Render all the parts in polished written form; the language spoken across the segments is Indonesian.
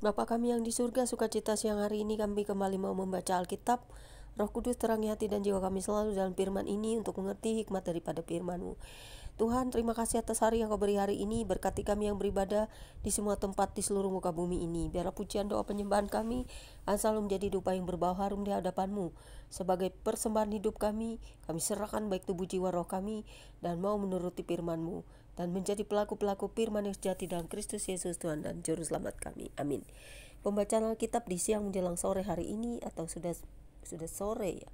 Bapa kami yang di surga, sukacita siang hari ini kami kembali mau membaca Alkitab. Roh Kudus terangi hati dan jiwa kami selalu dalam firman ini untuk mengerti hikmat daripada firman-Mu. Tuhan, terima kasih atas hari yang Kau beri hari ini. Berkati kami yang beribadah di semua tempat di seluruh muka bumi ini. Biarlah pujian, doa, penyembahan kami akan selalu menjadi dupa yang berbau harum di hadapan-Mu. Sebagai persembahan hidup kami serahkan baik tubuh jiwa roh kami dan mau menuruti firman-Mu dan menjadi pelaku-pelaku firman yang sejati dalam Kristus Yesus Tuhan dan Juru Selamat kami. Amin. Pembacaan Alkitab di siang menjelang sore hari ini atau sudah sore ya,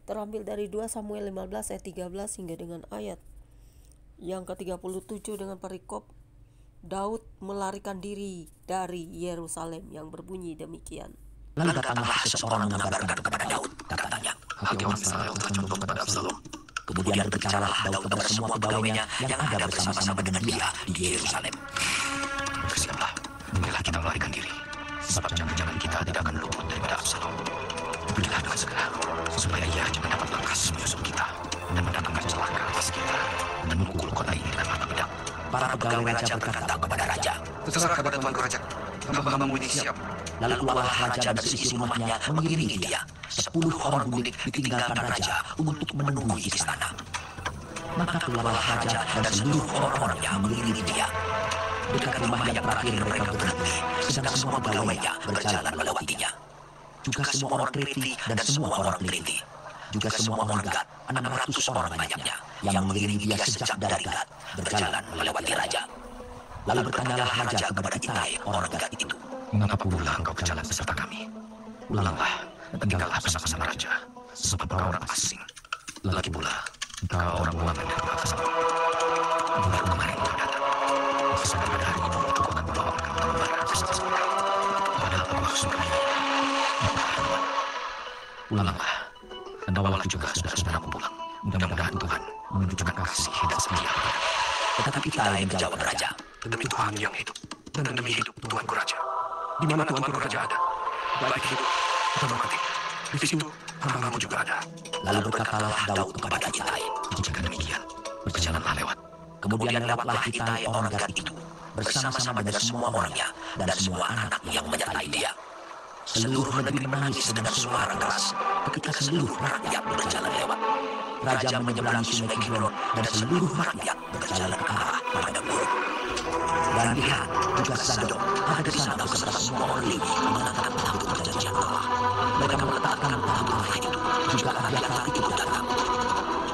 terambil dari 2 Samuel 15 ayat 13 hingga dengan ayat yang ke-37 dengan perikop Daud melarikan diri dari Yerusalem yang berbunyi demikian. Lalu datanglah seseorang mengabarkan kepada Daud, katanya, hati orang Israel telah condong kepada Absalom. Kemudian berbicaralah Daud kepada semua pegawainya yang ada bersama-sama dengan dia di Yerusalem. Bersiaplah, marilah kita melarikan diri, sebab jangan-jangan kita tidak akan luput daripada Absalom. Pergilah dengan segera, supaya ia jangan dapat lekas menyusup kita dan mendatangkan celaka atas kita dan memukul kota ini dengan mata pedang. Para pegawai raja berkata kepada raja, terserah kepada tuanku raja, hamba-hambamu ini siap. Lalu keluarlah raja dan seisi rumahnya mengiringi dia. 10 orang gundik ditinggalkan raja untuk menunggu di istana. Maka keluarlah raja dan seluruh orang-orangnya mengiringi dia. Dekat rumah yang terakhir mereka berhenti, sedang semua pegawainya berjalan melewatinya. Juga semua orang Kreti dan semua orang Peliti. Juga semua orang Gad, 600 orang banyaknya, yang mengiringi dia sejak dari Gad, berjalan melewati raja. Lalu bertanyalah raja kepada Itai, orang Gad itu, Mengapa pula engkau berjalan beserta kami? Ulanglah, tinggallah bersama-sama raja, sebab engkau orang asing. Lagi pula, engkau orang buangan dari rumah Absalom. Baru kemarin engkau datang. Sampai pada hari ini aku akan membawa engkau kembali bersama-sama. Padahal aku harus pergi. Ulanglah, dan bawalah juga saudara-saudaraku pulang. Mudah-mudahan Tuhan menunjukkan kasih dan setia kepada. tetapi Itai menjawab raja, Demi Tuhan yang hidup, dan demi hidup Tuanku Raja. Di mana Tuanku Raja ada, baik hidup atau mati, di situ hamba-hambamu juga ada. Lalu berkatalah Daud kepada Itai, Jika demikian, berjalanlah lewat. kemudian lewatlah Itai orang Gad itu, bersama-sama dengan semua orangnya dan semua anak yang menyertai dia. Seluruh negeri menangis dengan suara keras ketika seluruh rakyat berjalan lewat. Raja menyeberangi sungai Kidron dan seluruh rakyat berjalan ke arah padang gurun. Dan lihat, juga Zadok ada di sana beserta semua orang Lewi menangkap tabut perjanjian Allah. Mereka meletakkan tabut Allah itu, juga Abiatar itu datang.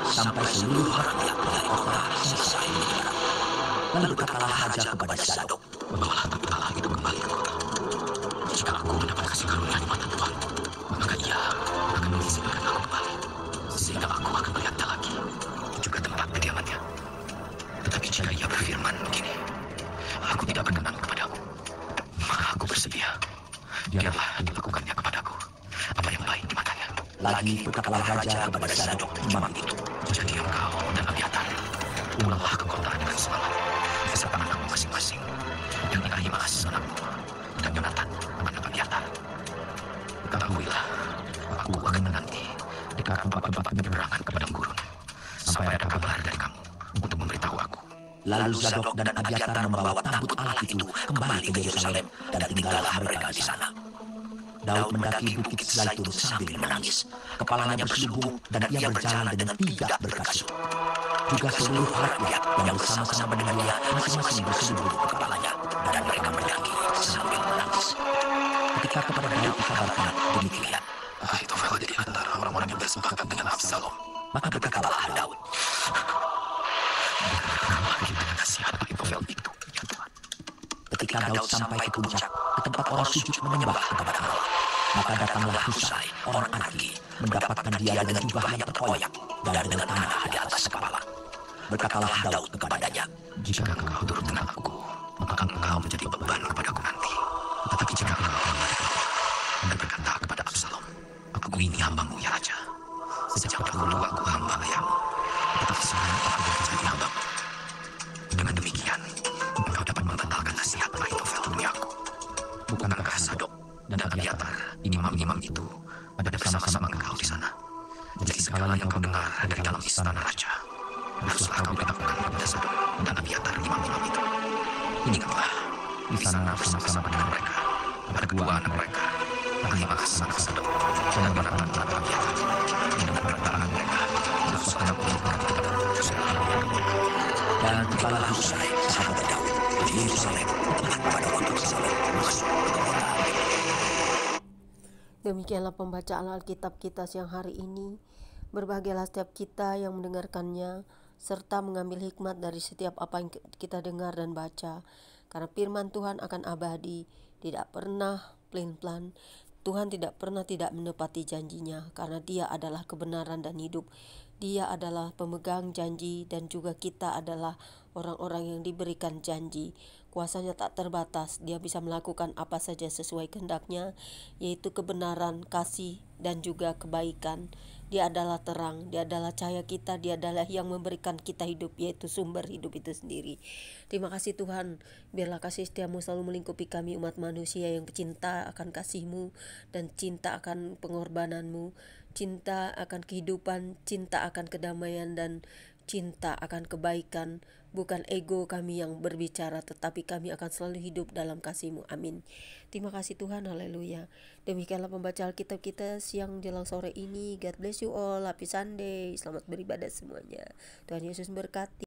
Sampai seluruh rakyat dari kota selesai menyeberang. Lalu berkatalah raja kepada Zadok, Bawalah tabut Allah itu kembali ke kota. Jika aku mendapat kasih karunia di mata Tuhan, maka ia akan mengizinkan aku kembali, sehingga aku akan melihatnya lagi, juga tempat kediamannya. Tetapi jika ia berfirman begini, aku tidak berkenan kepadamu, maka aku bersedia. Biarlah dilakukannya kepadaku apa yang baik di matanya. lagi berkatalah raja kepada Zadok imam itu, Jadi engkau dan Abiatar, pulanglah ke kota dengan selamat, beserta anakmu masing-masing, dan Ahimaas anakmu, dan Yonatan anak Abiatar. Ketahuilah, aku akan menanti dekat tempat-tempat penyeberangan ke padang gurun, sampai ada kabar dari kamu untuk memberitahu aku. Lalu Zadok dan Abiatar membawa tabut Allah itu kembali ke Yerusalem dan tinggallah mereka di sana. Daud mendaki bukit Zaitun sambil menangis. Kepalanya berselubung dan ia berjalan dengan tidak berkasut. Juga seluruh rakyat yang bersama-sama dengan dia masing-masing berselubung ke kepalanya dan mereka mendaki sambil menangis. Ketika kepada Daud dikabarkan demikian, Ahitofel ada di antara orang-orang yang bersepakat dengan Absalom. maka berkatalah Daud, Kenapa kita dengan nasihat Ahitofel itu, ya Tuhan? ketika Daud sampai ke puncak, ke tempat orang sujud menyembah kepada Allah, maka datanglah Husai, orang Arki, mendapatkan dia dengan jubah yang terkoyak dan dengan tanah di atas kepala. Berkatalah Daud kepadanya, Jika engkau turut dengan aku, maka engkau menjadi beban kepadaku nanti. Tetapi jika engkau melarikan dan berkata kepada Absalom, aku ini hambamu ya Raja. Sejak dahulu aku hamba ayahmu, tetapi sekarang aku menjadi hambamu. Dengan demikian, engkau dapat membatalkan nasihat Ahitofel demi aku. Bukankah Zadok dan Abiatar, imam-imam itu, ada bersama-sama engkau di sana? Jadi segala yang kau dengar dari dalam istana Raja, haruslah kau beritahukan kepada Zadok dan Abiatar imam-imam itu. Ini kau di sana bersama-sama dengan mereka, kepada kedua anak mereka. Terima kasih anak Sodom dan orang-orang rakyat dengan perkataan mereka. Dosa aku kepada Dan tibalah Husai, sahabat Daud, di Yerusalem, tepat pada waktu Absalom masuk ke kota. Demikianlah pembacaan Alkitab kita siang hari ini. Berbahagialah setiap kita yang mendengarkannya, serta mengambil hikmat dari setiap apa yang kita dengar dan baca. Karena firman Tuhan akan abadi, tidak pernah plan-plan. Tuhan tidak pernah tidak menepati janjinya, karena Dia adalah kebenaran dan hidup. Dia adalah pemegang janji, dan juga kita adalah orang-orang yang diberikan janji. Kuasanya tak terbatas, Dia bisa melakukan apa saja sesuai kehendak-Nya, yaitu kebenaran, kasih, dan juga kebaikan. Dia adalah terang, Dia adalah cahaya kita, Dia adalah yang memberikan kita hidup, yaitu sumber hidup itu sendiri. Terima kasih Tuhan, biarlah kasih setiamu selalu melingkupi kami umat manusia yang cinta akan kasih-Mu dan cinta akan pengorbananmu, cinta akan kehidupan, cinta akan kedamaian, dan cinta akan kebaikan. Bukan ego kami yang berbicara, tetapi kami akan selalu hidup dalam kasih-Mu. Amin. Terima kasih Tuhan, haleluya. Demikianlah pembaca Alkitab kita siang jelang sore ini. God bless you all, happy Sunday, selamat beribadah semuanya. Tuhan Yesus berkati.